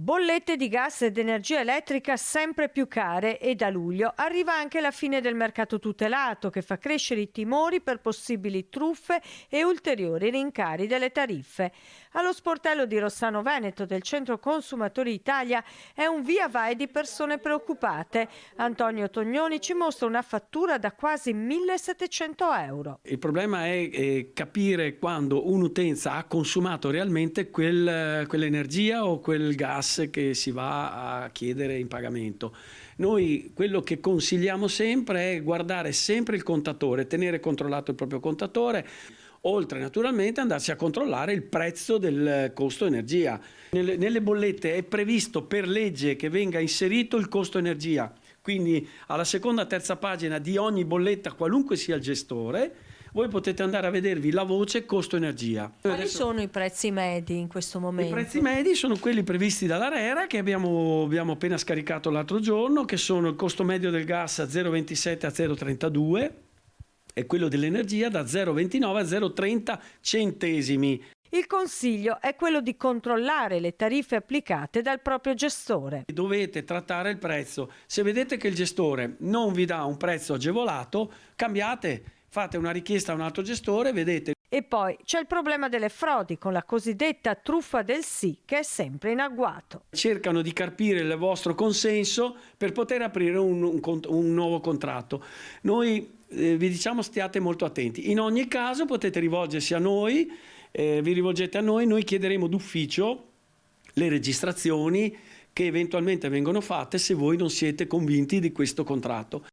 Bollette di gas ed energia elettrica sempre più care e da luglio arriva anche la fine del mercato tutelato che fa crescere i timori per possibili truffe e ulteriori rincari delle tariffe. Allo sportello di Rossano Veneto del Centro Consumatori Italia è un via vai di persone preoccupate. Antonio Tognoni ci mostra una fattura da quasi 1.700 euro. Il problema è capire quando un'utenza ha consumato realmente quell'energia o quel gas che si va a chiedere in pagamento. Noi quello che consigliamo sempre è guardare sempre il contatore, tenere controllato il proprio contatore, oltre naturalmente andarsi a controllare il prezzo del costo energia. Nelle bollette è previsto per legge che venga inserito il costo energia, quindi alla seconda terza pagina di ogni bolletta, qualunque sia il gestore, voi potete andare a vedervi la voce costo energia. Quali sono i prezzi medi in questo momento? I prezzi medi sono quelli previsti dall'ARERA che abbiamo appena scaricato l'altro giorno, che sono il costo medio del gas a 0,27 a 0,32 e quello dell'energia da 0,29 a 0,30 centesimi. Il consiglio è quello di controllare le tariffe applicate dal proprio gestore. Dovete trattare il prezzo. Se vedete che il gestore non vi dà un prezzo agevolato, cambiate, fate una richiesta a un altro gestore, vedete. E poi c'è il problema delle frodi con la cosiddetta truffa del sì che è sempre in agguato. Cercano di carpire il vostro consenso per poter aprire un nuovo contratto. Noi vi diciamo stiate molto attenti. In ogni caso potete rivolgersi a noi, vi rivolgete a noi chiederemo d'ufficio le registrazioni che eventualmente vengono fatte se voi non siete convinti di questo contratto.